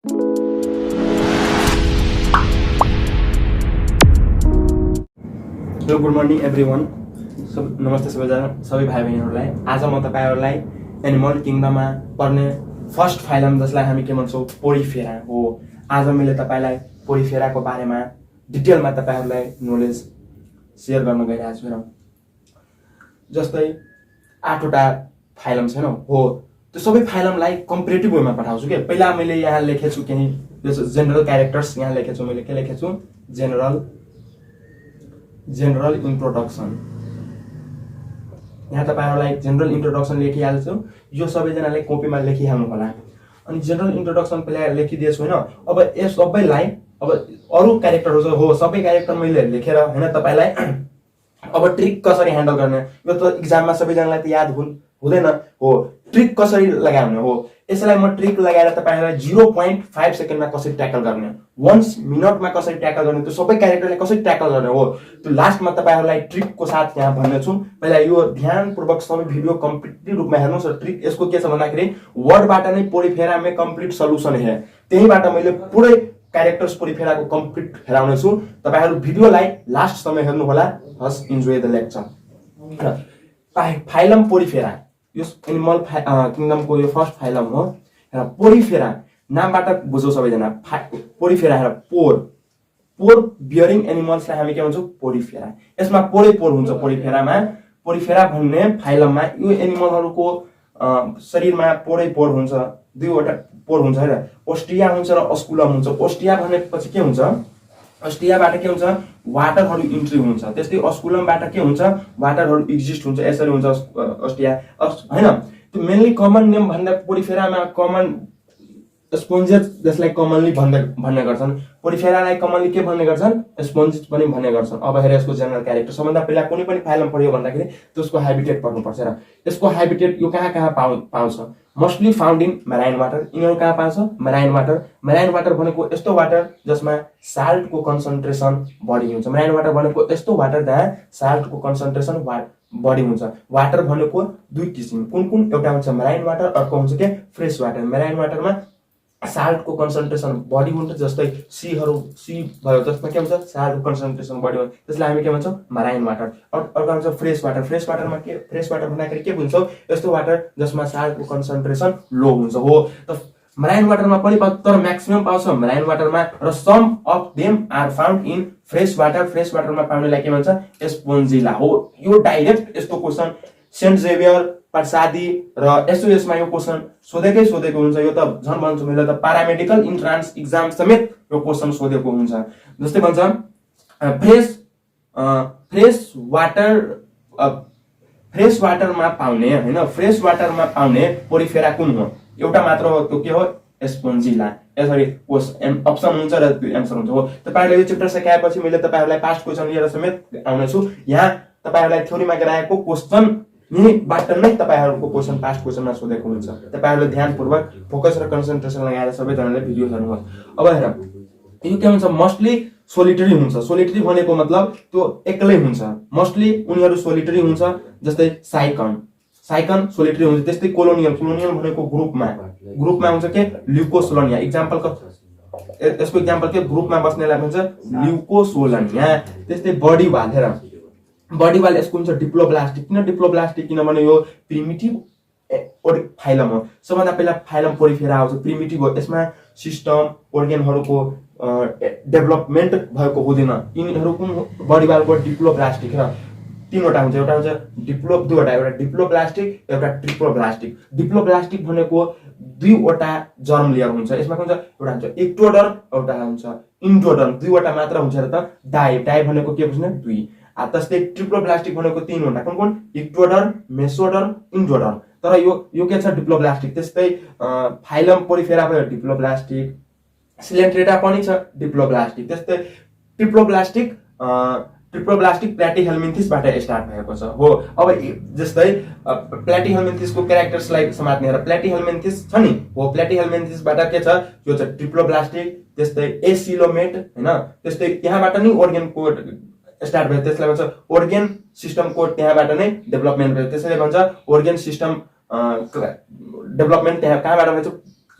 Hello, good morning everyone. नमस्ते सबैजना, सबै भाइ बहिनीहरूलाई। आज म तपाईँहरूलाई एनिमल किङडममा पर्ने फर्स्ट फाइलम, जसलाई हामी के भन्छौँ पोरिफेरा हो। आज मैले तपाईँलाई पोरिफेराको बारेमा डिटेलमा तपाईँहरूलाई नलेज सेयर गर्न गइरहेको छु। र जस्तै 8वटा फाइलम छैन हो, त्यो सबै फाइलमलाई कम्पेरेटिभ वेमा पठाउँछु के। पहिला मैले यहाँ लेखेछु केही जेनरल क्यारेक्टर्स, यहाँ लेखेछु मैले के लेखेछु, जेनरल इन्ट्रोडक्सन। यहाँ तपाईँहरूलाई जेनरल इन्ट्रोडक्सन लेखिहाल्छु, यो सबैजनाले कपीमा लेखिहाल्नु होला। अनि जेनरल इन्ट्रोडक्सन पहिला लेखिदिएछु होइन। अब यस सबैलाई, अब अरू क्यारेक्टरहरू हो, सबै क्यारेक्टर मैले लेखेर होइन तपाईँलाई अब ट्रिक कसरी ह्यान्डल गर्ने, यो त इक्जाममा सबैजनालाई त याद हुँदैन हो। ट्रिक कसरी लगाउने हो, यसलाई म ट्रिक लगाएर तपाईँहरूलाई 0.5 सेकेन्डमा कसरी ट्याकल गर्ने, 1 मिनटमा कसरी ट्याकल गर्ने, त्यो सबै क्यारेक्टरले कसरी ट्याकल गर्ने हो, त्यो लास्टमा तपाईँहरूलाई ट्रिकको साथ यहाँ भन्नेछु। पहिला यो ध्यानपूर्वक सबै भिडियो कम्प्लिटली रूपमा हेर्नुहोस्। र ट्रिक यसको के छ भन्दाखेरि, वर्डबाट नै पोरिफेरा में कम्प्लिट सल्युसन है, त्यहीबाट मैले पुरै क्यारेक्टर्स पोरिफेराको कम्प्लिट हेराउने छु। तपाईँहरू भिडियोलाई लास्टसम्म हेर्नु होला। हस्, enjoy the lecture. Phylum Porifera, यो एनिमल किङडमको यो फर्स्ट फाइलम हो। र पोरिफेरा नामबाट बुझौँ सबैजना, पोरिफेरा हेर, पोर बियरिङ एनिमल्सलाई हामी के भन्छौँ पोरिफेरा। यसमा पोर हुन्छ पोरिफेरामा। पोरिफेरा भन्ने फाइलममा यो एनिमलहरूको शरीरमा पोर हुन्छ, 2वटा पोर हुन्छ है। ओस्टिया हुन्छ र अस्कुलम हुन्छ। ओस्टिया भनेपछि के हुन्छ, ओस्टियाबाट के हुन्छ, वाटरहरू इन्ट्री हुन्छ। त्यस्तै अस्कुलमबाट के हुन्छ, वाटरहरू एक्जिस्ट हुन्छ। यसरी हुन्छ ओस्टिया होइन। त्यो मेनली कमन नेम भन्दा पोरिफेरामा कमन स्पोन्जेस, जसलाई कमनली भन्ने गर्छन्। पोरिफेरालाई कमनली के भन्ने गर्छन्, स्पोन्जेस पनि भन्ने गर्छन्। अब हेर यसको जेनरल क्यारेक्टर, सबभन्दा पहिला कुनै पनि फाइलम पढ्यो भन्दाखेरि त्यसको हेबिटेट पढ्नुपर्छ। र यसको हेबिटेट यो कहाँ पाउँछ, mostly found in marine water. यिनीहरू कहाँ पाउँछ, मेराइन वाटर। मेराइन वाटर भनेको यस्तो वाटर जसमा साल्टको कन्सन्ट्रेसन बढी हुन्छ। मेराइन वाटर भनेको यस्तो वाटर जहाँ साल्टको कन्सन्ट्रेसन बढी हुन्छ। वाटर भनेको 2 किसिम, कुन एउटा हुन्छ मेराइन वाटर, अर्को हुन्छ के फ्रेस वाटर। मेराइन वाटरमा साल्टको कन्सन्ट्रेसन बढी हुन्छ, जस्तै सी भयो, जसमा के हुन्छ साल्टको कन्सन्ट्रेसन बढी हुन्छ, त्यसलाई हामी के भन्छौँ मेराइन वाटर। अर्को हुन्छ फ्रेस वाटर। फ्रेस वाटरमा के, फ्रेस वाटर भन्दाखेरि के भन्छौँ, यस्तो वाटर जसमा साल्टको कन्सन्ट्रेसन लो हुन्छ हो। त मेराइन वाटरमा पनि पाउँछ, तर म्याक्सिमम पाउँछ मेराइन वाटरमा। र some of them are found in fresh water. Fresh वाटरमा पाउनेलाई के भन्छ, स्पोन्जिला हो। यो डाइरेक्ट यस्तो क्वेसन सेन्ट जेभियर, प्रसादी र एसओएसमा यो क्वेसन सोधेको हुन्छ। यो त झन् भन्छु मैले त प्यारामेडिकल इन्ट्रान्स इक्जाम समेत यो क्वेसन सोधेको हुन्छ। जस्तै भन्छ फ्रेस वाटरमा पाउने होइन, फ्रेस वाटरमा पाउने पोरिफेरा कुन हो, एउटा मात्र हो, त्यो के हो, स्पोन्जिला। यसरी अप्सन हुन्छ र एन्सर हुन्छ हो। तपाईँहरूले यो च्याप्टर सकाएपछि मैले तपाईँहरूलाई पास्ट क्वेसन लिएर समेत आउने छु। यहाँ तपाईँहरूलाई थ्योरीमा गराएको क्वेसन यहीँबाट नै तपाईँहरूको क्वेसन पास्ट क्वेसनमा सोधेको हुन्छ। तपाईँहरूले ध्यानपूर्वक फोकस र कन्सन्ट्रेसन लगाएर सबैजनाले भिडियो हेर्नुहोस्। अब हेर, यो के हुन्छ, मोस्टली सोलिटरी हुन्छ। सोलिटरी भनेको मतलब त्यो एक्लै हुन्छ। मोस्टली उनीहरू सोलिटरी हुन्छ। जस्तै साइकन सोलिटरी हुन्छ। त्यस्तै कोलोनियल भनेको ग्रुपमा हुन्छ के, ल्युकोसोलनिया। यसको इक्जाम्पल के, ग्रुपमा बस्नेलाई भन्छ ल्युकोसोलनिया। त्यस्तै बडी वाल, हेर बडी वाल यसको हुन्छ डिप्लोब्लास्टिक। किन डिप्लोब्लास्टिक, किनभने यो प्रिमिटिभ फाइलम हो। सबभन्दा पहिला फाइलम पोरिफेरा आउँछ, प्रिमिटिभ हो। यसमा सिस्टम अर्गेनहरूको डेभलपमेन्ट भएको हुँदैन। यिनीहरू कुन बडी वालको डिप्लोब्लास्टिक। र 3वटा हुन्छ, एउटा हुन्छ दुईवटा, एउटा डिप्लोब्लास्टिक, एउटा ट्रिप्लोब्लास्टिक। डिप्लोब्लास्टिक भनेको 2वटा जर्म लेयर हुन्छ। यसमा के हुन्छ, एउटा हुन्छ एक्टोडर्म, एउटा हुन्छ इन्डोडर्म। 2वटा मात्र हुन्छ र त डाई भनेको के बुझ्ने, 2। त्यस्तै ट्रिप्लोब्लास्टिक भनेको 3वटा, कुन एक्टोडर्म, मेसोडर्म, इन्डोडर्म। तर यो के छ, डिप्लोब्लास्टिक। त्यस्तै फाइलम पोरिफेरा भयो डिप्लोब्लास्टिक, सिलेन्ट्रेटा पनि छ डिप्लोब्लास्टिक। त्यस्तै ट्रिप्लोब्लास्टिक प्ल्याटिहेल्मिन्थिसबाट स्टार्ट भएको छ हो। अब जस्तै प्ल्याटिहेल्मिन्थिसको क्यारेक्टर्सलाई समात्ने र प्ल्याटिहेल्मिन्थिस छ नि हो, प्ल्याटिहेल्मिन्थिसबाट के छ, यो छ ट्रिप्लोब्लास्टिक। त्यस्तै एसिलोमेट होइन, त्यस्तै यहाँबाट नै अर्गेनको स्टार्ट भयो, त्यसलाई भन्छ अर्गेन सिस्टम कोड। त्यहाँबाट नै डेभलपमेन्ट भयो, त्यसैले भन्छ अर्गेन सिस्टम डेभलपमेन्ट। त्यहाँ कहाँबाट भन्छ,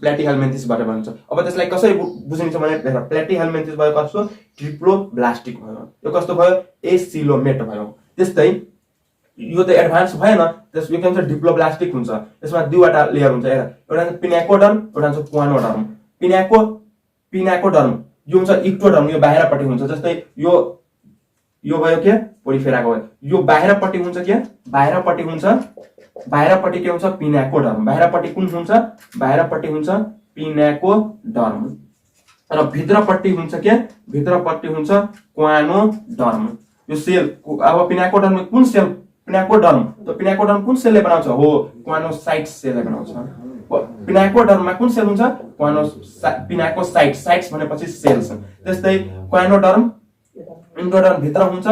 प्लेटिहेल्मिन्थिसबाट भन्छ। अब त्यसलाई कसरी बुझिन्छ भने प्लेटिहेल्मिन्थिस भयो कस्तो ट्रिप्लोब्लास्टिक भयो, यो कस्तो भयो एसिलोमेट भयो। त्यस्तै यो त एडभान्स भएन, यो के हुन्छ डिप्लोब्लास्टिक हुन्छ। यसमा दुईवटा लेयर हुन्छ, एउटा हुन्छ पिनाकोडर्म, एउटा हुन्छ क्वानोडर्म। पिनाकोडर्म यो हुन्छ इक्टोडर्म, यो बाहिरपट्टि हुन्छ। जस्तै यो भयो के पोरिफेराको भयो, यो बाहिरपट्टि हुन्छ के बाहिरपट्टि के हुन्छ पिनाकोडर्म। बाहिरपट्टि कुन हुन्छ बाहिरपट्टि हुन्छ पिनाकोडर्म र भित्रपट्टि हुन्छ के भित्रपट्टि हुन्छ क्वानोडर्म। यो सेल अब पिनाकोडर्म कुन सेल पिनाकोडर्म कुन सेलले बनाउँछ हो क्वानोसाइट सेलले बनाउँछ। पिनाकोडर्ममा कुन सेल हुन्छ पिनाकोसाइट्स भनेपछि सेल्स। त्यस्तै क्वानोडर्म इन्डोडर्म भित्र हुन्छ,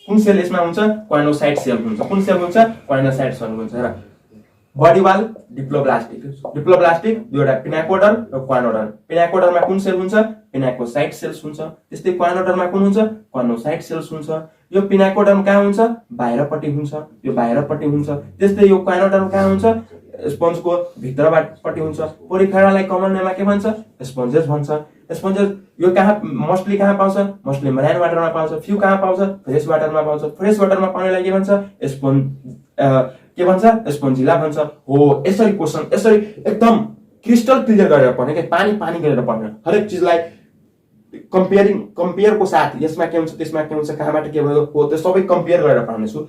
कुन सेल यसमा हुन्छ क्वानोसाइट सेल हुन्छ। कुन सेल हुन्छ क्वानोसाइट सेल हुन्छ। र बडी वाल डिप्लोब्लास्टिक दुईवटा पिनाकोडर्म र क्वानोडर्म। पिनाकोडर्ममा कुन सेल हुन्छ पिनाकोसाइट सेल्स हुन्छ। त्यस्तै क्वानोडर्ममा कुन हुन्छ क्वानोसाइट सेल्स हुन्छ। यो पिनाकोडर्म कहाँ हुन्छ बाहिरपट्टि हुन्छ, यो बाहिरपट्टि हुन्छ। त्यस्तै यो क्वानोडर्म कहाँ हुन्छ स्पन्जको भित्रपट्टि हुन्छ। पोरिफेरालाई कमन नेममा के भन्छ स्पन्जेस भन्छ। स्पन्जेस यो कहाँ मोस्टली कहाँ पाउँछ मोस्टली मराइन वाटरमा पाउँछ, फ्यु कहाँ पाउँछ फ्रेश वाटरमा पाउँछ। फ्रेश वाटरमा पाउनेलाई के भन्छ के भन्छ स्पन्जिला भन्छ। हो यसरी क्वेसन यसरी एकदम क्रिस्टल क्लियर गरेर पढ्ने के पानी गरेर पढ्ने, हरेक चिजलाई कम्पेयरको साथ यसमा के हुन्छ त्यसमा के हुन्छ कहाँबाट के भयो हो त्यो सबै कम्पेयर गरेर पढ्नेछु।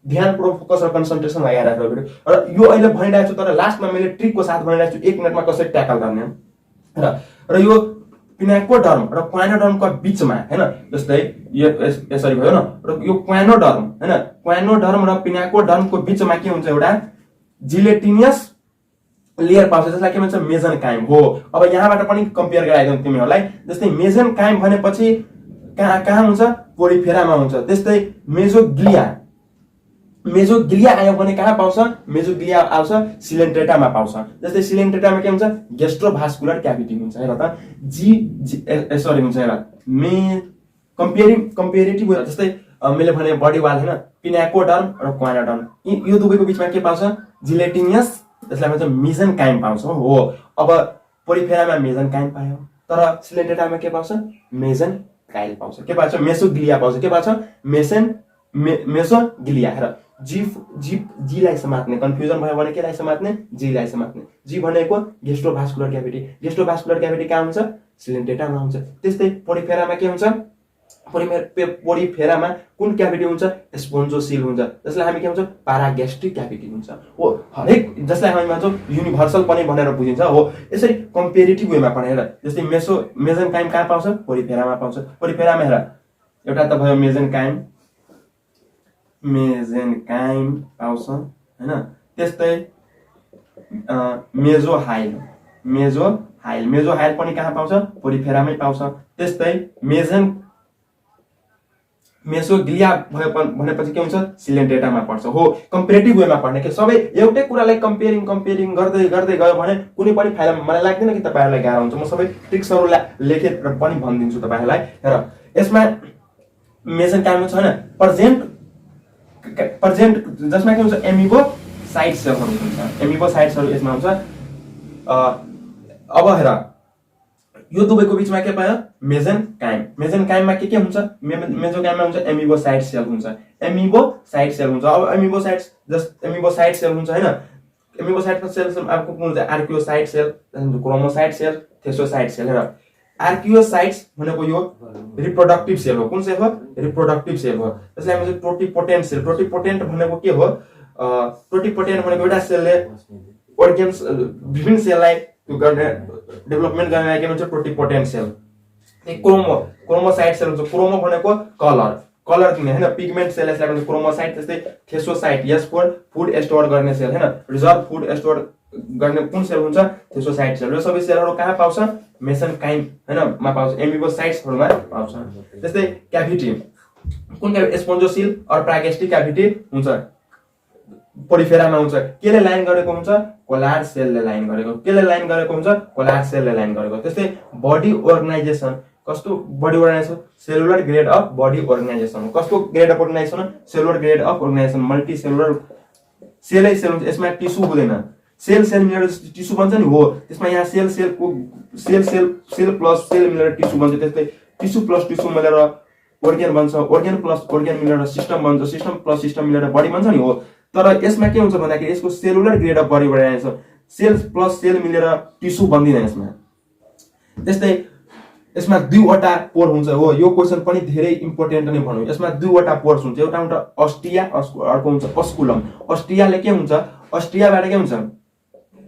ध्यानपूर्वक फोकस र कन्सन्ट्रेसन लगाएर र यो अहिले भनिरहेको छु, तर लास्टमा मैले ट्रिकको साथ भनिरहेको छु 1 मिनेटमा कसरी ट्याकल गर्ने र यो पिनाकोडर्म र क्वानोडर्मको बिचमा हैन। जस्तै यो यसरी भयो न, र यो क्वानोडर्म हैन क्वानोडर्म र पिनाकोडर्मको बिचमा के हुन्छ एउटा जिलेटिनियस लेयर पाउँछ जसलाई के भन्छ मेजनकाइम हो। अब यहाँबाट पनि कम्पेयर गराइदिउँ तिमीहरूलाई। जस्तै मेजनकाइम भनेपछि कहाँ हुन्छ पोरिफेरामा हुन्छ। त्यस्तै मेजोग्लिया आयो भने कहाँ पाउँछ मेजोग्लिया आउँछ सिलेन्ट्रेटामा पाउँछ। जस्तै सिलेन्ट्रेटामा के हुन्छ गेस्ट्रोभास्कुलर क्याभिटी हुन्छ। हेर त सरी हुन्छ हेर कम्पेरिटिभ जस्तै मैले भने बडी वाल हैन पिनाकोडर्म र क्वानोडर्म यो दुवैको बिचमा के पाउँछ जिलेटिनियस त्यसलाई भन्छ मेजनकाइम पाउँछ हो। अब पोरिफेरामा मेजनकाइम पायो, तर सिलेन्ट्रेटामा के पाउँछ मेजनकाइल पाउँछ। के पाउँछ मेसोग्लिया पाउँछ। के पाउँछ मेसोग्लिया। हेर जीलाई समात्ने कन्फ्युजन भयो भने केलाई समात्ने जीलाई समात्ने। जी भनेको गेस्ट्रोभास्कुलर क्याभिटी। गेस्ट्रोभास्कुलर क्याभिटी कहाँ हुन्छ सिलेन्ट्रेटामा हुन्छ। त्यस्तै पोरिफेरामा के हुन्छ पोरिफेरामा कुन क्याभिटी हुन्छ स्पोन्जोसिल हुन्छ, जसलाई हामी के भन्छौँ पाराग्यास्ट्रिक क्याभिटी हुन्छ हो। हरेक जसलाई हामी भन्छौँ युनिभर्सल पनि भनेर बुझिन्छ हो। यसरी कम्पेरिटिभ वेमा पढेर जस्तै मेजनकाइम कहाँ पाउँछ पोरिफेरामा पाउँछ। पोरिफेरामा हेर एउटा त भयो मेजनकाइम पाउँछ हैन। त्यस्तै मेजोहाइल पनि कहाँ पाउँछ पोरिफेरामै पाउँछ। त्यस्तै मेसोग्लिया भयो भनेपछि के हुन्छ सिलेन्ट्रेटामा पर्छ हो। कम्पेरिटिभ वेमा पढ्ने के सबै एउटै कुरालाई कम्पेयरिङ गर्दै गयो भने कुनै पनि फाइदा मलाई लाग्दैन कि तपाईहरुलाई गाह्रो हुन्छ। म सबै ट्रिक्सहरु लेखेर पनि भनिदिन्छु तपाईहरुलाई। हेर यसमा मेजनकाइम छ हैन प्रेजेन्ट जसमा के हुन्छ एमिबोसाइट सेलहरु हुन्छ। एमिबोसाइट्सहरु यसमा हुन्छ। अब हेर यो दुवैको बिचमा के पायो मेजनकाइममा के हुन्छ मेजोकाइममा हुन्छ एमिबोसाइट सेल हुन्छ। अब एमिबोसाइट सेल हुन्छ हैन। एमिबोसाइटको सेल अब कुन हुन्छ आर्कियोसाइट सेल, क्रोमोसाइट सेल, थेसोसाइट सेल। हेर आर्कियोसाइट्स भनेको यो रिप्रोडक्टिभ सेल हो। कुन सेल हो रिप्रोडक्टिभ सेल हो। त्यसलाई भन्छ टोटिपोटेन्ट सेल। टोटिपोटेन्ट भनेको के हो टोटिपोटेन्ट भनेको एउटा सेलले अर्गेन्स विभिन्न सेललाई डेभलपमेन्ट गर्ने के भन्छ टोटिपोटेन्ट सेल। क्रोमोसाइट सेल हुन्छ। क्रोमो भनेको कलर दिने हैन पिगमेन्ट सेल यसलाई भन्छ क्रोमोसाइट। त्यस्तै थेसोसाइट यस फर फुड स्टोर गर्ने सेल हैन रिजर्भ फुड स्टोर गर्ने कुन सेल हुन्छ थेसोसाइट सेल। यो सबै सेलहरु कहाँ पाउँछ मेसनकाइम हैन मा पाउँछ एमिबोसाइट्सहरुमा पाउँछ। त्यस्तै क्याभिटी कुन क्याभिटी स्पोन्जोसिल अर प्रागेस्टिक क्याभिटी हुन्छ पोरिफेरामा हुन्छ। केले लाइन गरेको हुन्छ कोलार सेलले लाइन गरेको। केले लाइन गरेको हुन्छ कोलार सेलले लाइन गरेको। त्यस्तै बडी अर्गनाइजेसन कस्तो body organisation cellular grade of body organisation. कस्तो grade of organisation cellular grade of organisation. Multi cellular सेलै सेल हुन्छ। यसमा टिस्यु हुँदैन सेल सेल मिलेर टिस्यु बन्छ नि हो, त्यसमा यहाँ सेल सेलको सेल प्लस सेल मिलेर टिस्यु बन्छ, त्यस्तै टिस्यु प्लस टिस्यु मिलेर organ बन्छ, organ प्लस organ मिलेर सिस्टम बन्छ, सिस्टम प्लस सिस्टम मिलेर बडी बन्छ नि हो। तर यसमा के हुन्छ भन्दाखेरि यसको सेलुलर ग्रेड अफ बडी भइरहेछ, सेल प्लस सेल मिलेर टिस्यु बन्दैन यसमा। त्यस्तै यसमा दुईवटा पोर हुन्छ हो, यो क्वेशन पनि धेरै इम्पोर्टेन्ट नै भनौँ। यसमा दुईवटा पोर्स हुन्छ, एउटा हुन्छ अस्टिया, अर्को हुन्छ अस्कुलम। अस्टियाले के हुन्छ, अस्टियाबाट के हुन्छ,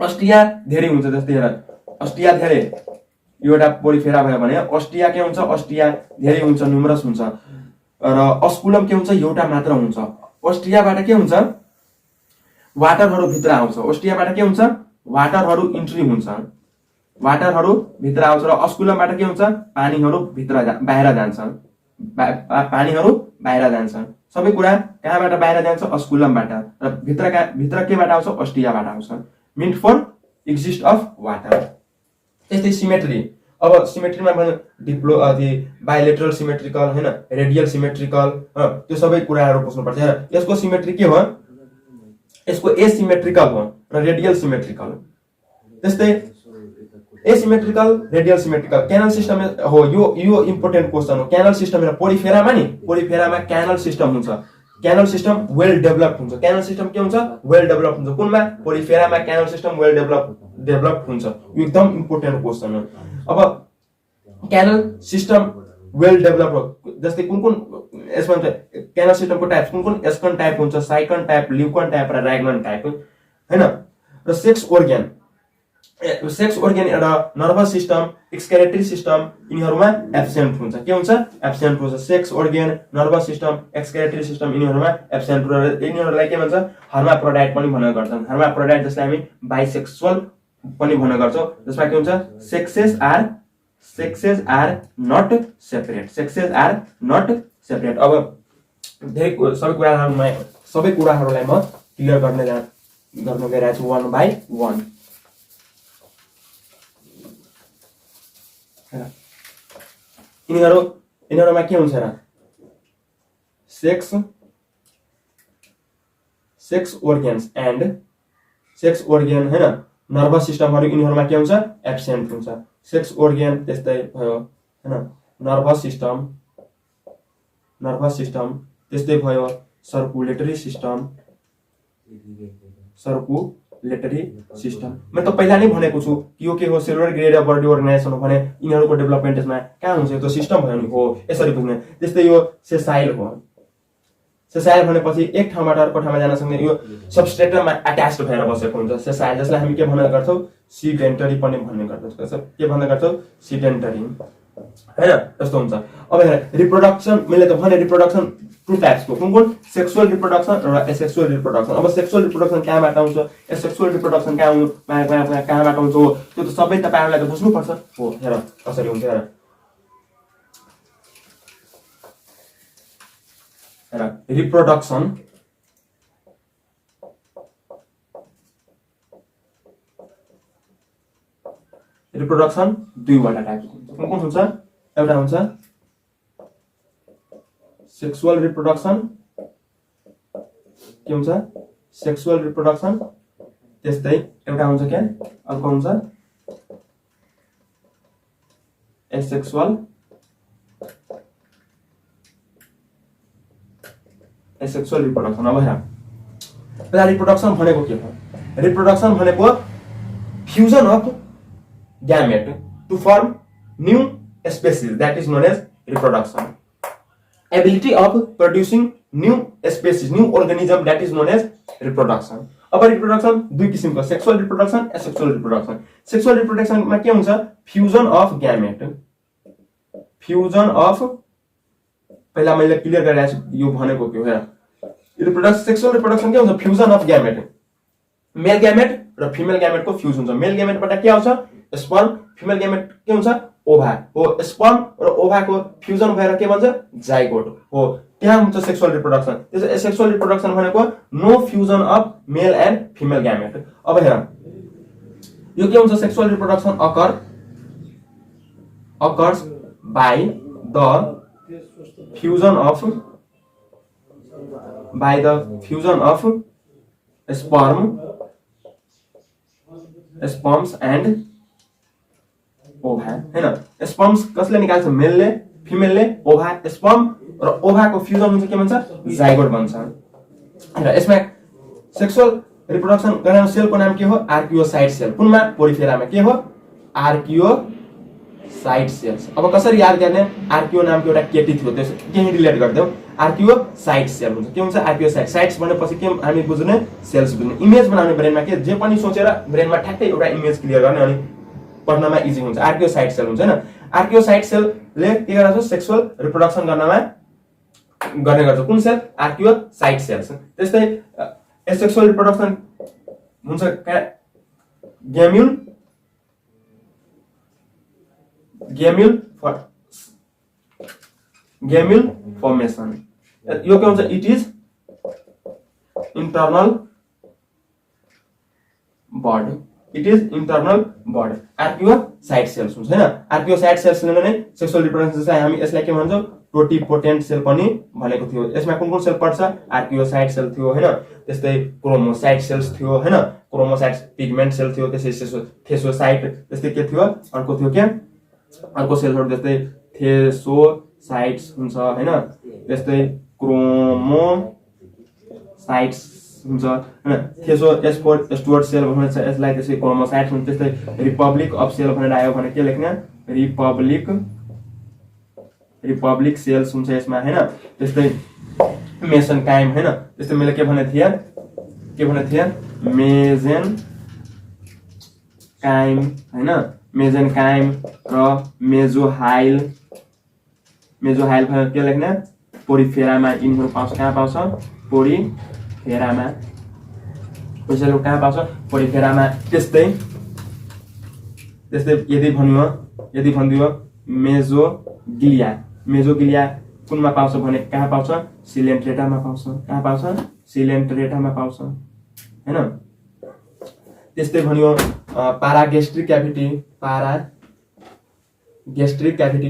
अस्टिया धेरै हुन्छ, जस्तै हेर अस्टिया धेरै, यो एउटा पोलिफेरा भयो भने अस्टिया के हुन्छ, अस्टिया धेरै हुन्छ, न्युमरस हुन्छ, र अस्कुलम के हुन्छ, एउटा मात्र हुन्छ। अस्टियाबाट के हुन्छ, वाटरहरू भित्र आउँछ, अस्टियाबाट के हुन्छ, वाटरहरू इन्ट्री हुन्छ, वाटरहरू भित्र आउँछ, र अस्कुलमबाट के हुन्छ, पानीहरू भित्र बाहिर जान्छ, पानीहरू बाहिर जान्छ। सबै कुरा कहाँबाट बाहिर जान्छ, अस्कुलमबाट, र भित्र केबाट आउँछ, अस्टियाबाट आउँछ, meant for exist of water. त्यस्तै सिमेट्री, अब सिमेट्रीमा डिप्लो बाइलेटरल सिमेट्रिकल हैन, रेडियल सिमेट्रिकल, त्यो सबै कुराहरू बुझ्नुपर्छ। यसको सिमेट्री के हो, यसको एसिमेट्रिकल हो र रेडियल सिमेट्रिकल। त्यस्तै asymmetrical radial symmetrical canal system हो, यो इम्पोर्टेन्ट क्वेशन हो। क्यानल सिस्टम र पोलिफेरामा नि, पोलिफेरामा क्यानल सिस्टम हुन्छ, क्यानल सिस्टम वेल डेभलप्ड हुन्छ। क्यानल सिस्टम के हुन्छ, वेल डेभलप्ड हुन्छ। कुनमा, पोलिफेरामा क्यानल सिस्टम वेल डेभलप्ड हुन्छ। यो एकदम इम्पोर्टेन्ट क्वेशन हो। अब क्यानल सिस्टम वेल डेभलप्ड, जस्तै कुन यसमा क्यानल सिस्टमको टाइप्स कुन एस्कन टाइप हुन्छ, साइकन टाइप, ल्युकन टाइप र र्यागनन टाइप हैन। र सेक्स organ एउटा नर्भस सिस्टम, एक्सक्रेटरी सिस्टम यिनीहरुमा एब्सेन्ट हुन्छ। के हुन्छ, एब्सेन्ट हुन्छ। Sex organ, nervous system, excretory system यिनीहरुमा एब्सेन्ट र यिनीहरुलाई के भन्छ, हर्माफ्रोडाइट पनि भन्ने गर्छन्। हर्माफ्रोडाइट जसलाई हामी बाइसेक्सुअल पनि भन्ने गर्छौं, जसमा के हुन्छ, sexes are not separate, sexes are not separate. अब धेरै सबै कुराहरुलाई म क्लियर गर्न गइरहेको छु वन बाइ वन। यिनीहरुमा के हुन्छ र, sex organs and sex organ हैन, नर्भस सिस्टमहरु यिनीहरुमा के हुन्छ, एब्सेन्ट हुन्छ। सेक्स organ त्यस्तै भयो हैन, नर्भस सिस्टम त्यस्तै भयो, सर्कुलेटरी सिस्टम। मैं त पहिला नै भनेको छु कि यो के हो, cellular grade of body organisation हो भने यिनीहरुको डेभलपमेन्ट यसमा कहाँ हुन्छ, त्यो सिस्टम भयो नि हो, यसरी बुझ्ने। त्यस्तै यो सेसाइल हो, सेसाइल भनेपछि एक ठाउँबाट अर्को ठाउँमा जान सक्ने, यो सबस्ट्रेटममा अट्याच्ड भएर बसेको हुन्छ सेसाइल, जसलाई हामी के भन्ने गर्छौं, सिडेन्टरी पनि भन्ने गर्छौं। के भन्ने गर्छौं, सिडेन्टरी हैन, त्यस्तो हुन्छ। अब हेर रिप्रोडक्सन, मैले त भने रिप्रोडक्सन टु टाइप्सको, कुन सेक्सुअल रिप्रोडक्सन र एसेक्सुअल रिप्रोडक्सन। अब सेक्सुअल रिप्रोडक्सन कहाँबाट आउँछ, एसेक्सुअल रिप्रोडक्सन कहाँबाट आउँछ हो, त्यो त सबै तपाईहरुलाई त बुझ्नु पर्छ हो। हेर कसरी हुन्छ, हेर रिप्रोडक्सन दुईवटा टाइपको हुन्छ। कुन हुन्छ, एउटा हुन्छ सेक्सुअल रिप्रोडक्सन, के हुन्छ, सेक्सुअल रिप्रोडक्सन। त्यस्तै एउटा हुन्छ के, अर्को हुन्छ एसेक्सुअल रिप्रोडक्सन। अब हेर पहिला रिप्रोडक्सन भनेको के हो, रिप्रोडक्सन भनेको fusion of gamete to form new species, that is known as reproduction. Ability of producing new species, new organism, that is known as reproduction. अब रिप्रोडक्सन दुई किसिमको, sexual reproduction, asexual reproduction. Sexual रिप्रोडक्सनमा के हुन्छ, fusion of gamete, fusion of, पहिला मैले clear गरिरहेको छु यो भनेको के हो। रिप्रोडक्सन, सेक्सुअल रिप्रोडक्सन के हुन्छ, fusion of gamete, male gamete र फिमेल ग्यामेटको फ्युज हुन्छ। मेल ग्यामेटबाट के आउँछ, स्पर्म, फिमेल ग्यामेट के हुन्छ, ओभा हो। स्पर्म र ओभाको फ्युजन भएर के भन्छ, जाइगोट हो, त्यहाँ हुन्छ सेक्सुअल रिप्रोडक्सन। त्यसो एसेक्सुअल रिप्रोडक्सन भनेको no fusion of male and female gamete. अब हेर यो के हुन्छ, sexual reproduction occurs by the fusion of sperm sperms and ova हैन। स्पर्म्स कसले निकाल्छ? मेलले, फिमेलले ओभा, स्पर्म र ओभाको फ्युजन हुन्छ के भन्छ? जाइगोट बन्छ। र यसमा सेक्सुअल रिप्रोडक्सन गर्ने सेलको नाम के हो? Archaeocyte cell. कुनमा? पोलिफेरामा। के हो? Archaeocyte cells. अब कसरी याद गर्ने? आर्कियो नामको एउटा केटी थियो, त्यस केही रिलेट गर्दै आर्कियोसाइट सेल हुन्छ। के हुन्छ? आर्कियोसाइट। साइट्स भनेपछि के हामी बुझ्ने? सेल्स बुझ्ने। इमेज बनाउने ब्रेनमा के जे पनि सोचेर ब्रेनमा ठ्याक्कै एउटा इमेज क्लियर गर्ने अनि पढ्नमा इजी हुन्छ। आर्कियोसाइट सेल हुन्छ हैन। आर्कियोसाइट सेलले के गर्छ? सेक्सुअल रिप्रोडक्सन गर्ने गर्छ। कुन सेल? Archaeocyte cells. त्यस्तै सेक्सुअल रिप्रोडक्सन हुन्छ ग्याम्युल फर्मेसन। यो के हुन्छ? It is internal bud. Archaeocyte cells हुन्छ हैन। आर्कियोसाइट सेल्सले नै सेक्सुअल रिप्रोडक्सन चाहिँ हामी यसलाई के भन्छौँ? टोटिपोटेन्ट सेल पनि भनेको थियो। यसमा कुन कुन सेल पर्छ? आर्कियोसाइट सेल थियो हैन। त्यस्तै क्रोमोसाइट सेल्स थियो हैन। क्रोमोसाइट पिगमेन्ट सेल थियो। त्यसै थेसोसाइट त्यस्तै के थियो? अर्को थियो के? अर्को सेलहरु जस्तै थेसोसाइट्स हुन्छ हैन। त्यस्तै क्रोमोसाइट्स हुन्छ हैन। थेसो स्टुअर्ट सेल भन्छ यसलाई। त्यसै क्रोमोसाइट्स हुन्छ। त्यस्तै रिपब्लिक अफ सेल भनेर आयो भने के लेख्ने? रिपब्लिक सेल्स हुन्छ यसमा हैन। त्यस्तै मेसेनकाइम हैन। त्यस्तै मैले के भने थिए? मेजेनकाइम हैन। मेजेनकाइम र मेजोहाइल भने के लेख्ने? पोरिफेरामा यिनीहरु पाउँछ। कहाँ पाउँछ? पोरिफेरामा। त्यसैले कहाँ पाउँछ? पोरिफेरामा। त्यस्तै यदि भनिदियो मेजोगिलिया कुनमा पाउँछ भने कहाँ पाउँछ? सिलेन्ट्रेटामा पाउँछ। कहाँ पाउँछ? सिलेन्ट्रेटामा पाउँछ हैन। त्यस्तै भनियो पारागेस्ट्रिक क्याभिटी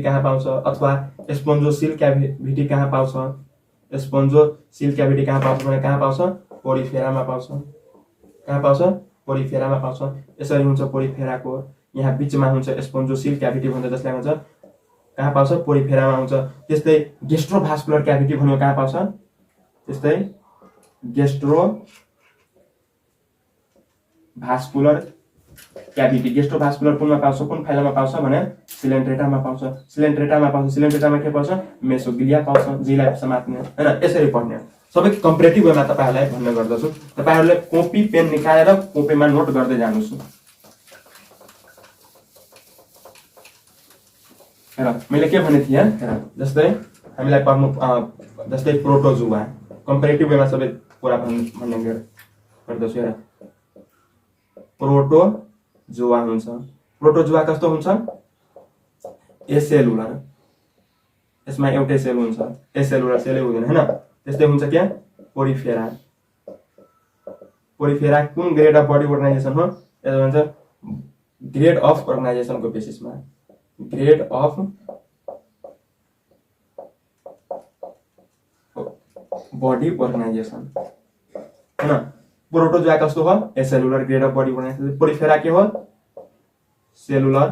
कहाँ पाउँछ? अथवा स्पोन्जोसिल क्याभिटी कहाँ पाउँछ? स्पोन्जोसिल क्याभिटी कहाँ पाउँछ भने कहाँ पाउँछ? पोरिफेरामा पाउँछ। कहाँ पाउँछ? पोरिफेरामा पाउँछ। यसरी हुन्छ पोरिफेराको यहाँ बीचमा हुन्छ स्पोन्जोसिल क्याभिटी भन्छ जसलाई भन्छ कहाँ पाउँछ? पोरिफेरामा हुन्छ। त्यस्तै गेस्ट्रोभास्कुलर क्याभिटी भन्यो कहाँ पाउँछ? त्यस्तै गेस्ट्रोभास्कुलर कुनमा पाउँछ? कुन फाइलामा पाउँछ भने सिलेन्ट्रेटामा पाउँछ। सिलेन्ट्रेटामा के पाउँछ? मेसोगिलिया पाउँछ। जीलाई समात्ने हैन। यसरी पढ्ने सबै कम्परेटिभ वेमा तपाईहरुलाई भन्ने गर्दछु। तपाईहरुले कपी पेन निकालेर कपीमा नोट गर्दै जानुस्। हेर मैले के भने थिए? हेर जस्तै हामीलाई पढ्नु जस्तै प्रोटोजुआ कम्परेटिभ वेमा सबै कुरा भन्ने गर्दछु। हेर प्रोटोजुआ हुन्छ। प्रोटोजुआ कस्तो हुन्छ? एसेलुलर। यसमा एउटै सेल हुन्छ। एसेलुलर सेलै हुँदैन हैन। त्यस्तै हुन्छ के? पोरिफेरा कुन ग्रेड अफ बडी अर्गनाइजेसन हो? यसो भन्छ ग्रेड अफ अर्गनाइजेसनको बेसिसमा। ग्रेड अफ बडी अर्गनाइजेसन हैन। प्रोटोजुआ कस्तो हो? Acellular grade of body organisation. Porifera के हो? Cellular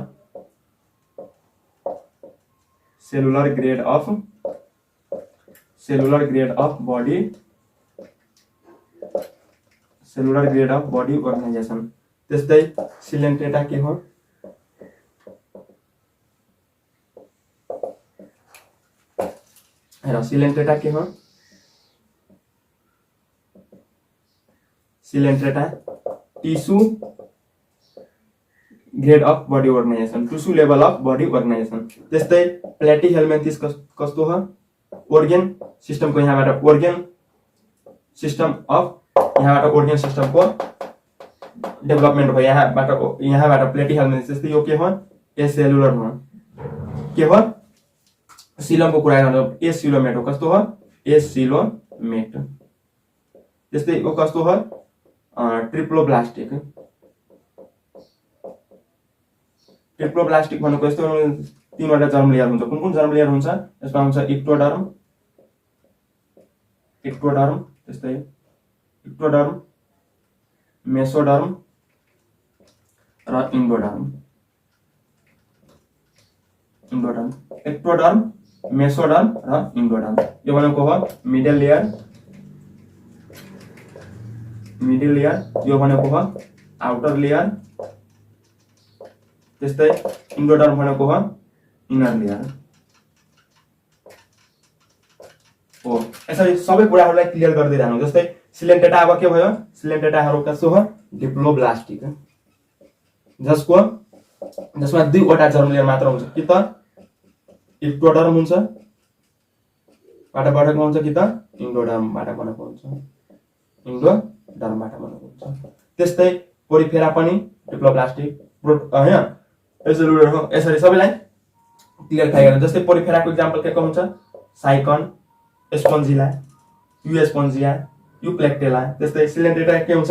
grade of body organisation. त्यस्तै सिलेन्ट्रेटा के हो? हेर सिलेन्ट्रेटा के हो? Coelenterata tissue grade of body organisation. Tissue level of body organisation. त्यस्तै प्लेटिहेल्मिन्थिस कस्तो हो? organ सिस्टम को यहाँबाट organ सिस्टम को डेभलपमेन्ट भयो। यहाँबाट प्लेटिहेल्मिन्थिस। त्यस्तै यो के हो? एसेलुलर हो। के हो? सिलमको कुरा गर्नु एसिलोमेट हो। कस्तो हो? एसिलोमेट। त्यस्तै यो कस्तो हो? ट्रिप्लोब्लास्टिक भनेको यस्तो तीनवटा जर्म लेयर हुन्छ। कुन जर्म लेयर हुन्छ? यसमा हुन्छ इक्टोडर्म, त्यस्तै इक्टोडर्म, मेसोडर्म र इन्डोडर्म। एक्टोडर्म, मेसोडर्म र इन्डोडर्म। यो भनेको हो मिडल लेयर, यो भनेको हो आउटर लेयर, त्यस्तै इन्डोडर्म भनेको हो इनर लेयर हो। यसरी सबै कुराहरूलाई क्लियर गर्दै जानु। जस्तै सिलेन्टेटा अब के भयो, सिलेन्टेटाहरू कसो हो डिप्लोब्लास्टिक, जसमा दुईवटा जर्म लेयर मात्र हुन्छ, कि त एक्टोडर्म हुन्छ बाट बनेको हुन्छ कि त इन्डोडर्मबाट बनेको हुन्छ, इन्डोडर्मबाट बनेको हुन्छ। त्यस्तै पोरिफेरा पनि डिप्लोब्लास्टिक हैन, यसरी सबैलाई क्लियर थाहा गर्नु। जस्तै पोरिफेराको एक्जाम्पल के हुन्छ, साइकन, स्पोन्जिला, युस्पोन्जिया, युप्लेक्टेला। त्यस्तै सिलेन्टेटा के हुन्छ,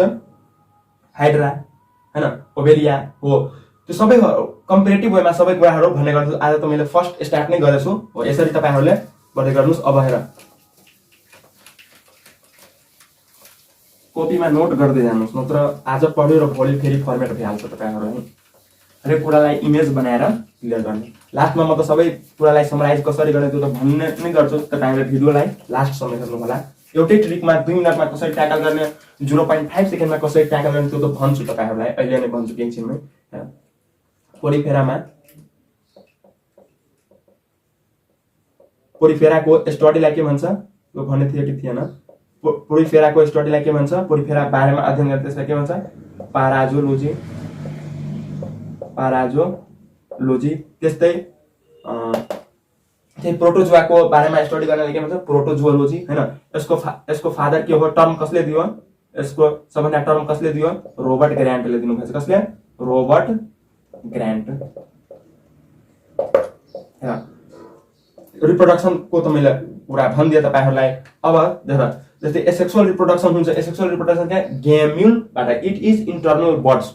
हाइड्रा हैन, ओभेरिया हो। त्यो सबै कम्पेरेटिभ वेमा सबै कुराहरू भन्ने गर्छु। आज त मैले फर्स्ट स्टार्ट नै गरेछु हो, यसरी तपाईहरुले गर्दै गर्नुस्। अब हेर कपीमा नोट गर्दै जानुस्, नत्र आज पढ्यो र भोलि फेरि फर्मेट भइहाल्छ तपाईहरु है। हरेक कुरालाई इमेज बनाएर क्लियर गर्ने। लास्टमा म त सबै कुरालाई समराइज कसरी गर्ने त्यो त भन्ने नै गर्छु। तपाईहरुले भिडियोलाई लास्टसम्म हेर्नु होला। एउटै ट्रिकमा 2 मिनेटमा कसरी ट्याकल गर्ने, 0.5 सेकेन्डमा कसरी ट्याकल गर्ने त्यो त भन्छु तपाईहरुलाई, अहिले नै भन्छु एकछिनमै। पोरिफेराको स्टडीलाई के भन्छ त्यो भन्ने थियो कि थिएन। पोरिफेराको स्टडीलाई के भन्छ, पोरिफेरा बारेमा अध्ययन गर्ने त्यसलाई के भन्छ, पाराजोलोजी। त्यस्तै प्रोटोजुआको बारेमा स्टडी गर्नलाई के भन्छ, प्रोटोजुओलोजी हैन। यसको फादर के हो, टर्म कसले दियो, यसको सबभन्दा टर्म कसले दियो, रोबर्ट ग्रान्टले दिनु भएछ। कसले, रोबर्ट ग्रान्ट। रिप्रोडक्सन को त मैले कुरा भनिदिए तपाईहरुलाई। अब देख जस्तै एसेक्सुअल रिप्रोडक्सन हुन्छ, एसेक्सुअल रिप्रोडक्सन क्या गेम्युलबाट, इट इज इन्टर्नल बर्ड्स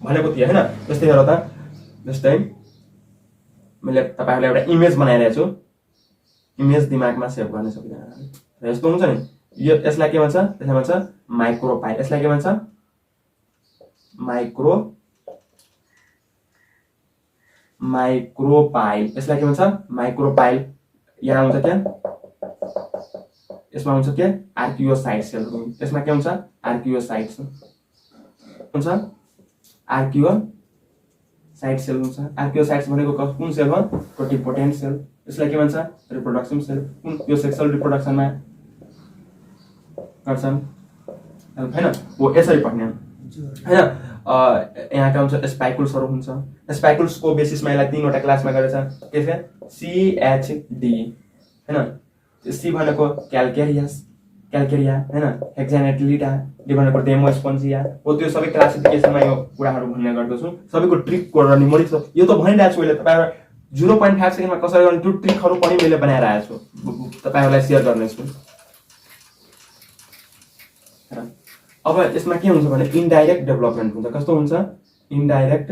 भनेको थियो हैन। जस्तै हेर त, जस्तै मैले तपाईहरुलाई एउटा इमेज बनाइरहेको छु, इमेज दिमागमा सेभ गर्न सक्दैन र यस्तो हुन्छ नि। यो यसलाई के भन्छ, यसलाई भन्छ माइक्रोपाइल। यसलाई के भन्छ, माइक्रोपाइल। यसलाई के भन्छ, माइक्रोपाइल। यहाँ हुन्छ क्या, यसमा हुन्छ के, आर्कियोसाइट सेल। यसमा के हुन्छ, आर्कियोसाइट्स हुन्छ, आर्कियोसाइट सेल हुन्छ। आर्कियोसाइट्स भनेको कुन सेल हो, टोटिपोटेन्ट सेल। यसलाई के भन्छ, रिप्रोडक्सन सेल। कुन यो सेक्सुअल रिप्रोडक्सनमा गर्छन् हैन हो, यसरी पढ्ने हैन। यहाँ के हुन्छ, स्पाइकुल्सहरु हुन्छ। स्पाइकुल्सको बेसिसमा यसलाई 3 वटा क्लासमा गरेछ। के छ, CHD हैन। सी भनेको क्याल्केरिया हैन, हेक्सानेटिलिडा, डी भनेको डेमोस्पोन्जिया हो। त्यो सबै क्लासिफिकेसनमा यो कुराहरु भन्ने गर्दछु। सबैको ट्रिक कोड निमोनिक छ। यो त भनिरहेको छु मैले तपाईहरु 0.5 सेकेन्डमा कसरी गर्ने त्यो ट्रिकहरु पनि मैले बनाएर आएको छु, तपाईहरुलाई शेयर गर्नेछु। अब यसमा के हुन्छ भने इन्डाइरेक्ट डेभलपमेन्ट हुन्छ। कस्तो हुन्छ, इन्डाइरेक्ट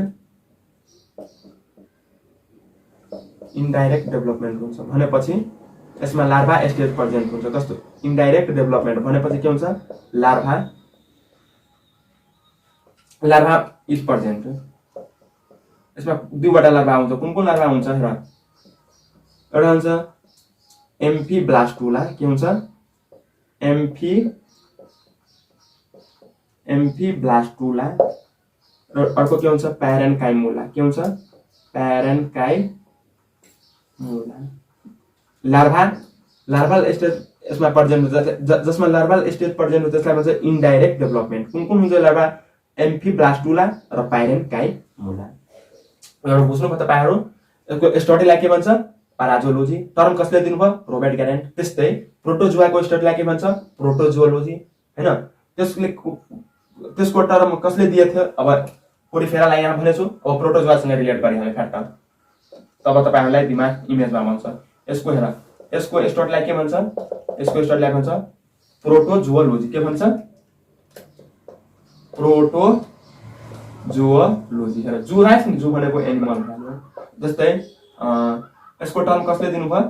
डेभलपमेन्ट हुन्छ भनेपछि यसमा लार्भा स्टेज प्रेजेन्ट हुन्छ। कस्तो, इन्डाइरेक्ट डेभलपमेन्ट भनेपछि के हुन्छ, लार्भा इज प्रेजेन्ट। यसमा 2वटा लार्भा हुन्छ। कुन लार्भा हुन्छ हेर, एउटा हुन्छ एम्फीब्लास्टुला, के हुन्छ, एम्फीब्लास्टुला। र अर्को के हुन्छ, प्यारेन्काइमुला। के हुन्छ, प्यारेन्काइमुला। लार्भल स्टेज यसमा प्रेजेन्ट हुन्छ। जसमा लार्भल स्टेज प्रेजेन्ट हुन्छ त्यसलाई भन्छ इन्डाइरेक्ट डेभलपमेन्ट। कुन हुन्छ लार्भा, एम्फीब्लास्टुला र प्यारेन्काइमुला। एउटा बुझ्नु तपाईहरु। यसको स्टडीलाई के भन्छ, पाराजोलोजी। टर्म कसले दिनुभयो, रोबर्ट ग्यारेन्ट। त्यस्तै प्रोटोजुआको स्टडीलाई के भन्छ, प्रोटोजुओलोजी हैन। त्यसको टर्म कसले दिएको थियो, अब पोरिफेरालाई यहाँ भनेछु, अब प्रोटोजुआसँग रिलेट गरिहाल्यो फ्याक्ट। तब तपाईहरुलाई दिमाग इमेजमा बन्छ। यसको हेर, यसको स्टडीलाई के भन्छ, यसको स्टडीलाई भन्छ प्रोटोजुओलोजी। के भन्छ, प्रोटोजुओलोजी। हेर जू राइट्स नि, जू भनेको एनिमल हो। जस्तै यसको टर्म कसले दिनुभयो,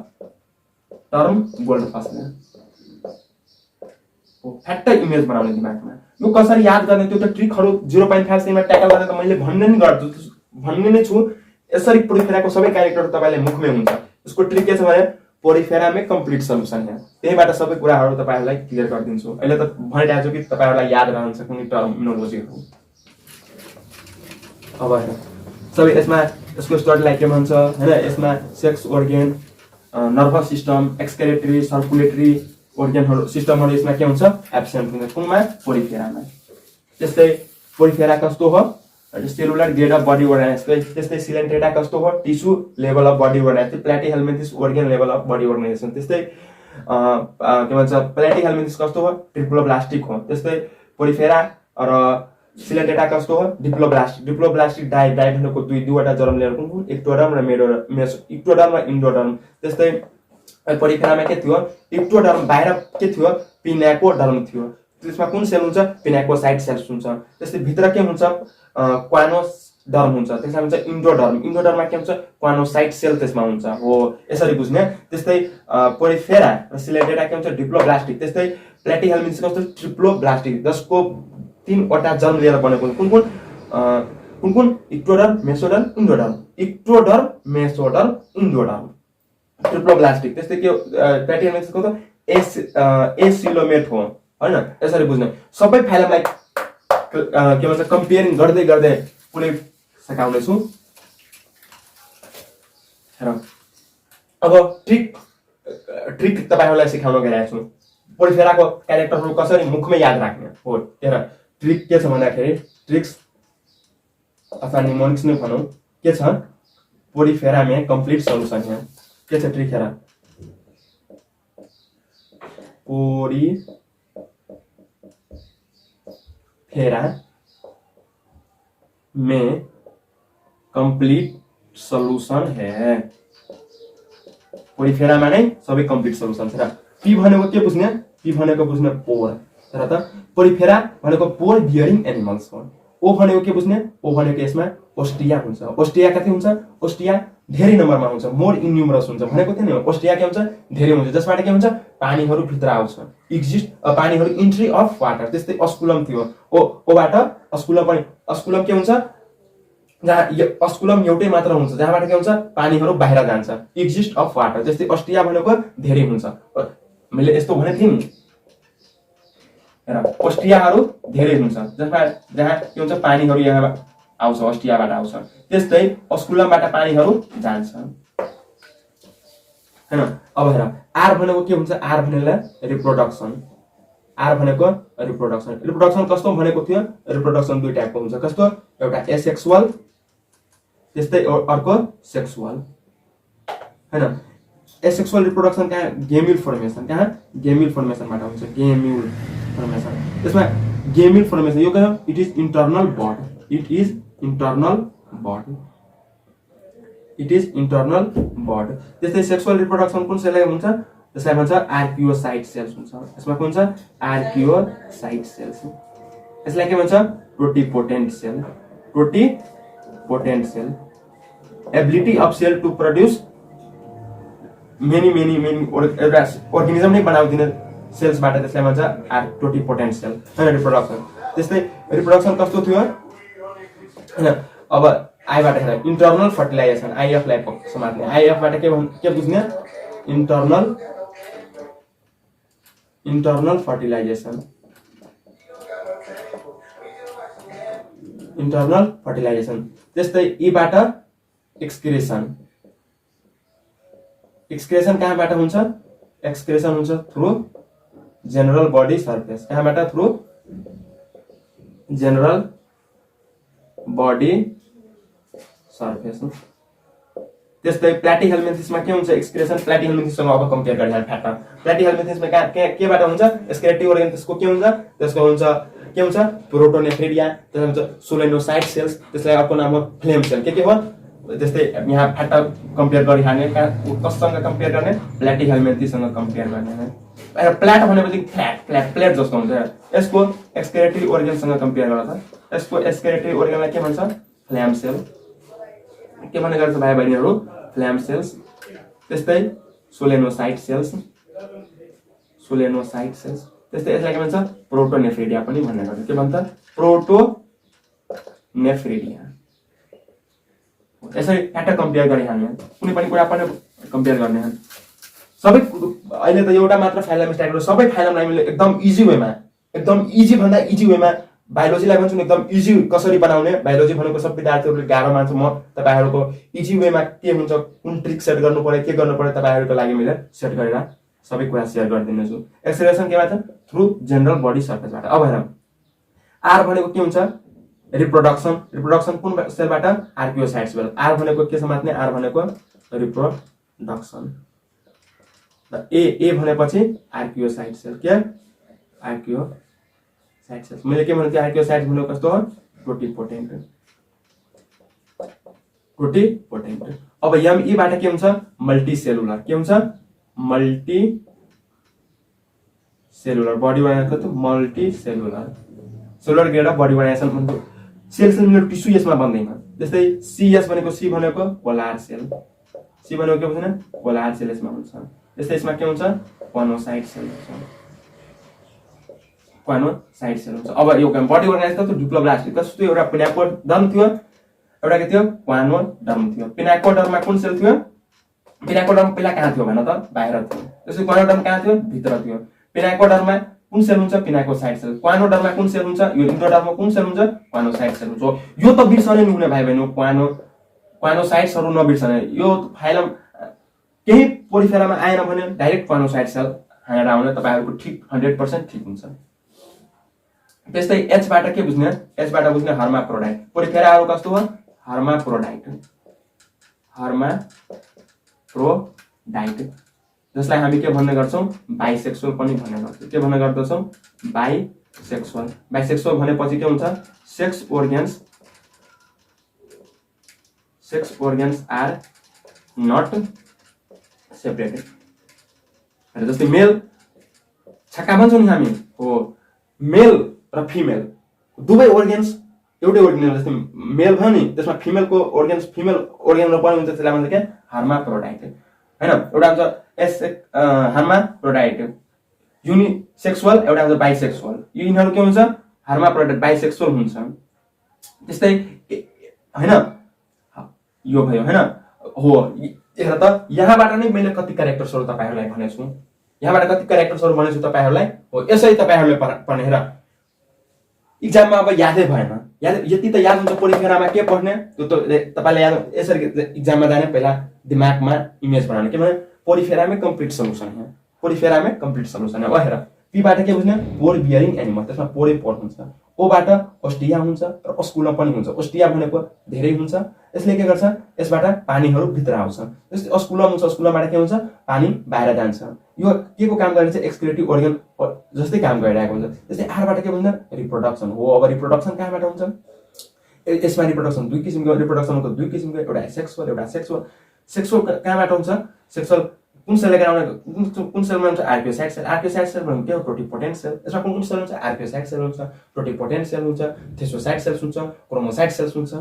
टर्म गोल्डफासले। हो फ्याट्टै इमेज बनाउने दिमागमा। यो कसरी याद गर्ने त्यो त ट्रिकहरू 0.5 सेकेन्डमा ट्याकल गर्ने त मैले भन्ने नै छु। यसरी पोरिफेराको सबै क्यारेक्टर तपाईले मुखमै हुन्छ। यसको ट्रिक के छ भने पोरिफेरा में कम्प्लिट सल्युसन है। त्यहीबाट सबै कुराहरू तपाईहरुलाई क्लियर गरिदिन्छु। अहिले त भनिरहेको छु कि तपाईहरुलाई याद रहन्छ कुनै टर्मिनोलोजीहरु। अब हेर सबै यसमा यसको स्टडीलाई के भन्छ हैन, यसमा sex organ, nervous system, excretory, circulatory organहरु सिस्टमहरु यसमा के हुन्छ एब्सेन्ट हुन्छ। कुनमा पोरिफेरामा। त्यस्तै पोरिफेरा कस्तो हो cellular grade of body organisation. त्यस्तै सिलेन्ट्रेटा कस्तो हो tissue level of body organisation. Platyhelminthes organ level of body organisation. त्यस्तै के भन्छ प्लेटिहेल्मिन्थिस कस्तो हो ट्रिप्लोब्लास्टिक हो। त्यस्तै पोरिफेरा र सिलेन्ट्रेटा कस्तो हो डिप्लोब्लास्टिक। डिप्लोब्लास्टिक डाइ भनेको दुईवटा जर्म लेयर कुन इक्टोडर्म र इक्टोडर्म र इन्डोडर्म। त्यस्तै पोरिफेरामा के थियो इक्टोडर्म बाहिर के थियो पिनाकोडर्म थियो। त्यसमा कुन सेल हुन्छ पिनाकोसाइट सेल्स हुन्छ। त्यस्तै भित्र के हुन्छ क्वानोडर्म हुन्छ। त्यसमा हुन्छ इन्डोडर्म। इन्डोडर्ममा के हुन्छ क्वानोसाइट सेल त्यसमा हुन्छ हो यसरी बुझ्ने। त्यस्तै पोरिफेरा र सिलेन्ट्रेटा के हुन्छ डिप्लोब्लास्टिक। त्यस्तै प्लेटिहेल्मिन्थिस कस्तो ट्रिप्लोब्लास्टिक जसको 3 वटा जर्म लिएर बनेको कुन ectoderm mesoderm endoderm. Ectoderm mesoderm endoderm triploblastic. त्यस्तै के प्लेटिहेल्मिन्थिस कस्तो एसिलोमेट हो हैन। यसरी बुझ्ने सबै फाइलमलाई के भन्छ कम्पेयरिङ गर्दै गर्दै पुरै सकाउने छु। हेर अब ट्रिक तपाईहरुलाई सिकाउन गइरहेको छु। पोरिफेराको क्यारेक्टरहरु कसरी मुखमै याद राख्ने हो। हेर ट्रिक के छ भन्दाखेरि ट्रिक्स अथवा निमोनिक्स नै भनौं के छ पोरिफेरा में कंप्लीट सॉल्यूशन है। के छ ट्रिक हेर पोरिफेरा में कंप्लीट सॉल्यूशन है। पोरिफेरा में नै सबै कंप्लीट सॉल्यूशन छ। पी भनेको के बुझ्ने पी भनेको बुझ्ने पोर। हेर त पोरिफेरा भनेको पोर बियरिङ एनिमल्स हो। ओ भनेको के बुझ्ने ओ भनेको यसमा ओस्टिया हुन्छ। ओस्टिया कति हुन्छ ओस्टिया धेरै नम्बरमा हुन्छ मोर इन्युमरस हुन्छ भनेको थियो नि। ओस्टिया के हुन्छ धेरै हुन्छ जसबाट के हुन्छ पानीहरु भित्र आउँछ एक्जिस्ट पानीहरु इन्ट्री अफ वाटर। त्यस्तै अस्कुलम थियो ओबाट अस्कुलम पनि अस्कुलम के हुन्छ जहाँ अस्कुलम एउटै मात्र हुन्छ जहाँबाट के हुन्छ पानीहरु बाहिर जान्छ एक्जिस्ट अफ वाटर। त्यस्तै ओस्टिया भनेको धेरै हुन्छ मैले यस्तो भने थिएँ नि। हेर ओस्टियाहरु धेरै हुन्छ जहाँ के हुन्छ पानीहरु यहाँ आउँछ ओस्टियाबाट आउँछ। त्यस्तै अस्कुलमबाट पानीहरु जान्छ हैन। अब हेर आर भनेको के हुन्छ आर भनेको रिप्रोडक्सन। आर भनेको रिप्रोडक्सन। रिप्रोडक्सन कस्तो भनेको थियो रिप्रोडक्सन दुई टाइपको हुन्छ कस्तो एउटा एसेक्सुअल त्यस्तै अर्को सेक्सुअल हैन। एसेक्सुअल रिप्रोडक्सन कहाँ गेम्युल फर्मेसन कहाँ गेम्युल फर्मेसनबाट हुन्छ गेम्युल फर्मेसन। त्यसमा गेम्युल फर्मेसन यो के हो it is internal bud it is internal bud it is internal bud. त्यस्तै सेक्सुअल रिप्रोडक्सन कुन सेललाई हुन्छ त्यसलाई भन्छ आर्कियोसाइट सेल्स हुन्छ। यसमा कुन छ आर्कियोसाइट सेल्स। यसलाई के भन्छ totipotent cell. Totipotent cell ability of cell to produce many organism नै बनाउँदिने सेल्सबाट त्यसलाई भन्छ टोटिपोटेन्ट सेल हैन रिप्रोडक्सन। त्यस्तै रिप्रोडक्सन कस्तो थियो हैन। अब आईबाट हेर इन्टरनल फर्टिलाइजेसन आईएफ लाई समात्ने। आईएफ बाट के बुझ्ने इन्टरनल फर्टिलाइजेसन इन्टरनल फर्टिलाइजेसन। त्यस्तै ई बाट एक्सक्रेसन। एक्सक्रेसन कहाँबाट हुन्छ एक्सक्रेसन हुन्छ थ्रु जनरल बडी सरफेस। कहाँबाट थ्रु जनरल बडी सरफेस। त्यस्तै प्लेटिहेल्मिन्थिसमा के हुन्छ एक्सक्रेसन प्लेटिहेल्मिन्थिससँग अब कम्पेयर गर्ने फ्याक्ट। प्लेटिहेल्मिन्थिसमा केबाट हुन्छ एक्सक्रेटिभ organ त्यसको के हुन्छ त्यसको हुन्छ के हुन्छ प्रोटोनेफ्रिडिया। त्यसमा हुन्छ सोलेनोसाइट सेल्स। त्यसलाई अर्को नाम हो फ्लेम सेल के हो। त्यस्तै यहाँ फ्याक्ट कम्पेयर गरिहाल्ने कससँग कम्पेयर गर्ने प्लेटिहेल्मिन्थिससँग कम्पेयर गर्ने। प्लेट भनेपछि फ्ल्याट जस्तो हुन्छ। यसको एक्सक्रेटरी organसँग कम्पेयर गर्दा यसको एक्सक्रेटरी organलाई के भन्छ फ्लेम सेल के भन्ने गर्छ भाइ बहिनीहरु फ्लेम सेल्स। त्यस्तै सोलेनोसाइट सेल्स त्यस्तै यसलाई के भन्छ प्रोटोनेफ्रिडिया पनि भन्ने गर्छ के भन्छ प्रोटोनेफ्रिडिया यसरी ट्याक्क कम्पेयर गर्ने हामी कुनै पनि कुरा पनि कम्पेयर गर्ने हामी सबै अहिले त एउटा मात्र फाइलम स्टार्ट गरेर सबै फाइलमलाई हामीले एकदम इजी वेमा एकदम इजी भन्दा इजी वेमा बायोलोजीलाई भन्छु एकदम इजी कसरी बनाउने बायोलोजी भनेको सब विद्यार्थीहरूले गाह्रो मान्छ म तपाईहरुको इजी वेमा के हुन्छ कुन ट्रिक सेट गर्नु पर्यो के गर्नु पर्यो तपाईहरुको लागि मैले सेट गरेर सबै कुरा शेयर गरिदिनेछु एक्सेलरेसन के भन्छ थ्रु जनरल बडी सर्फेसबाट अब हेरौँ आर भनेको के हुन्छ रिप्रोडक्सन कुन सेलबाट आर्कियोसाइट्सबाट आर भनेको के समात्ने आर भनेको रिप्रोडक्सन ए भनेपछि आर्कियोसाइट सेल के आर्कियोसाइट सेल मैले के भनेको आर्कियोसाइट भनेको कस्तो हो टोटिपोटेन्ट अब एम ई बाट के हुन्छ मल्टीसेलुलर के हुन्छ मल्टीसेलुलर बडी बनाएको त multicellular cellular grade of body बनाएसन भन्नु सेल मिलेर टिस्यु यसमा बन्दैन जस्तै सीएस भनेको सी भनेको पोलार सेल सी भनेको के भन्छ पोलार सेल यसमा हुन्छ जस्तै यसमा के हुन्छ कोनोसाइट सेल हुन्छ कोनोसाइट सेल हुन्छ अब यो बडी अर्गानाइज त डिप्लोब्लास्ट कस्तो एउटा पिनाकोडर्म थियो एउटा के थियो कोनोडर्म थियो पिनाकोडर्ममा कुन सेल थियो पिनाकोडर्म पहिला कहाँ थियो भन त बाहिर थियो त्यसै कोनोडर्म कहाँ थियो भित्र थियो पिनाकोडर्ममा कुन सेल हुन्छ पिनाकोसाइट सेल कोनोडर्ममा कुन सेल हुन्छ यो इन्डोडर्ममा कुन सेल हुन्छ कोनोसाइट सेल हुन्छ यो त बिर्सनै नहुने भाइ बहिनी कोनोसाइट्सहरु नबिर्सने यो फाइलम केही पोरिफेरामा आएन भने डाइरेक्ट कोनोसाइट सेल हानेर आउने तपाईहरुको ठीक 100% ठीक हुन्छ त्यस्तै एच बाट के बुझ्ने एच बाट बुझ्ने हर्माफ्रोडाइट पोरिफेराहरु कस्तो हो हर्माफ्रोडाइट जसलाई हामी के भन्ने गर्छौं बाइसेक्सुअल पनि भन्ने गर्छौं के भन्ने गर्दछौं बाइसेक्सुअल भनेपछि के हुन्छ sex organs are not separated जस्तै मेल छक्का भन्छौं नि हामी हो मेल र फिमेल दुवै organs एउटै organ जस्तै मेल भयो नि त्यसमा फिमेलको organs फिमेल organ र पनि हुन्छ त्यसलाई भन्छ के हर्माफ्रोडाइट हैन एउटा हुन्छ हर्माफ्रोडाइट युनिसेक्सुअल एउटा हुन्छ बाइसेक्सुअल यो यिनीहरु के हुन्छ हर्माफ्रोडाइट बाइसेक्सुअल हुन्छ त्यस्तै हैन यो भयो हैन हो हेर त यहाँबाट नै मैले कति क्यारेक्टर्सहरु तपाईहरुलाई भनेछु यहाँबाट कति क्यारेक्टर्सहरु भनेछु तपाईहरुलाई हो यसै तपाईहरुले पढ्ने हेर एक्जाममा अब यादै भएन यति त याद हुन्छ पोरिफेरामा के पढ्ने त्यो त तपाईले याद यसरी एक्जाममा जाने पहिला दिमागमा इमेज बनाउने के भने पोरिफेरामै कम्प्लिट सल्युसन है पोरिफेरामै कम्प्लिट सल्युसन है बाट पी बाट के बुझ्ने पोर बियरिङ एनिमल त्यसमा पोरै पोर हुन्छ ओ बाट ओस्टिया हुन्छ र ओस्कुलम पनि हुन्छ ओस्टिया भनेको धेरै हुन्छ यसले के गर्छ यसबाट पानीहरु भित्र आउँछ जस्तै ओस्कुलम हुन्छ ओस्कुलमबाट के हुन्छ पानी बाहिर जान्छ यो के को काम गर्ने चाहिँ एक्सक्रिटिभ organ जस्तै काम गरिरहेको हुन्छ जस्तै आर बाट के भन्छ रिप्रोडक्सन हो अब रिप्रोडक्सन कहाँबाट हुन्छ यसमा रिप्रोडक्सन दुई किसिमको रिप्रोडक्सनको दुई किसिमको एउटा सेक्सुअल कहाँबाट हुन्छ सेक्सुअल कुन सेलले गराउने कुन सेलमा हुन्छ आर्कियोसाइट सेल भनेको के हो टोटिपोटेन्ट सेल यसमा कुन सेल हुन्छ आर्कियोसाइट सेल हुन्छ टोटिपोटेन्ट सेल हुन्छ थेसोसाइट सेल्स हुन्छ क्रोमोसाइट सेल्स हुन्छ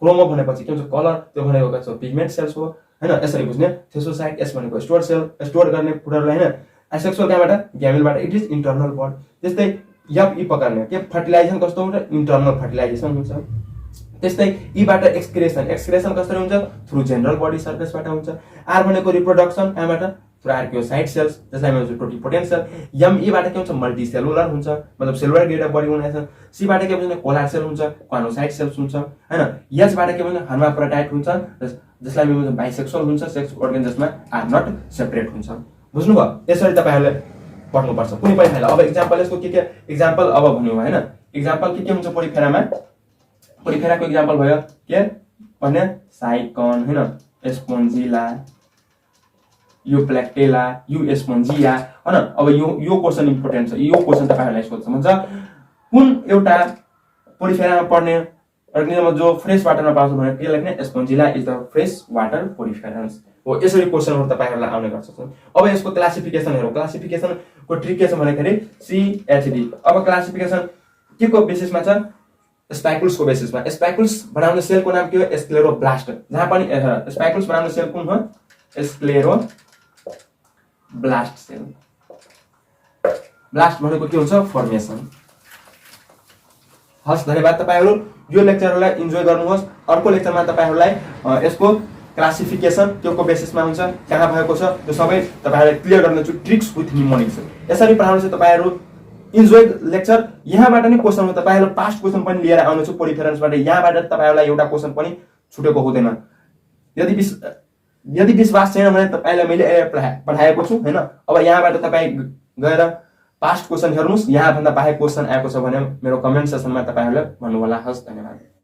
क्रोमो भनेपछि के हुन्छ कलर त्यो भनेको के छ पिगमेन्ट सेल्स हो हैन यसरी बुझ्ने थेसोसाइट एस भनेको स्टोर सेल स्टोर गर्ने फुडहरुलाई हैन एसेक्सुअल कहाँबाट ग्यामेलबाट इट इज इन्टर्नल बर्ड त्यस्तै एफ ई पकाउने के फर्टिलाइजेसन कस्तो हुन्छ इन्टर्नल फर्टिलाइजेसन हुन्छ त्यस्तै ई बाट एक्सक्रेसन कसरी हुन्छ थ्रु जनरल बडी सर्फेसबाट हुन्छ आर भनेको रिप्रोडक्सन कहाँबाट थ्रु आर्कियोसाइट सेल्स जसलाई भन्छ टोटिपोटेन्ट सेल एम ई बाट के हुन्छ मल्टीसेलुलर हुन्छ मतलब सेलुलर ग्रेड अफ बडी बनाएछ सी बाट के भन्छ कोलार सेल हुन्छ कोनोसाइट सेल्स हुन्छ हैन एच बाट के भन्छ हर्माफ्रोडाइट हुन्छ जसलाई भन्छ बाइसेक्सुअल हुन्छ सेक्स organ जसमा आर नट सेपरेट हुन्छ बुझ्नु भयो यसरी तपाईहरुले पढ्नु पर्छ कुनै पनि फाइल अब एक्जाम्पल यसको के एक्जाम्पल अब भन्नु हैन एक्जाम्पल के हुन्छ पोरिफेराको एक्जाम्पल भयो के भन्ने साइकन हैन स्पोन्जिला युप्लेक्टेला युस्पोन्जिया हैन अब यो क्वेशन इम्पोर्टेन्ट छ यो क्वेशन तपाईहरुलाई सोध्छ भन्छ कुन एउटा पोरिफेरामा पर्ने अर्गानिजम जो फ्रेश वाटरमा पाउँछ भने के लेख्ने स्पोन्जिला इज द फ्रेश वाटर पोरिफेरन्स हो यसरी क्वेशनहरु तपाईहरुलाई आउने गर्छ अब यसको क्लासिफिकेसन हेरौं क्लासिफिकेसनको ट्रिक के छ भन्दाखेरि CHD अब क्लासिफिकेसन के को बेसिसमा छ स्पाइकुल्स को बेसिसमा स्पाइकुल्स बनाउने सेलको नाम के हो स्क्लेरोब्लास्ट जहाँ पनि स्पाइकुल्स बनाउने सेल कुन हो स्क्लेरोब्लास्ट सेल ब्लास्ट भनेको के हुन्छ फर्मेसन। हस् धन्यवाद तपाईहरु यो लेक्चरलाई इन्जोय गर्नुहोस्। अर्को लेक्चरमा तपाईहरुलाई यसको क्लासिफिकेसन के को बेसिसमा हुन्छ कहाँ भएको छ त्यो सबै तपाईहरुलाई क्लियर गर्नेछु ट्रिक्स विथ निमोनिक्स। यसरी पढाउनु चाहिँ तपाईहरु इन्जोय लेक्चर। यहाँबाट नै क्वेशन हो तपाईहरु पास्ट क्वेशन पनि लिएर आउनेछु पोलिफेरेन्सबाट। यहाँबाट तपाईहरुलाई एउटा क्वेशन पनि छुटेको हुँदैन। यदि विश्वास छैन भने तपाईलाई मैले पढाएको छु हैन। अब यहाँबाट तपाई गएर पास्ट क्वेशन हेर्नुस्। यहाँ भन्दा बाहेक क्वेशन आएको छ भने मेरो कमेन्ट सेक्सनमा तपाईहरुले भन्नु होला। हस् धन्यवाद।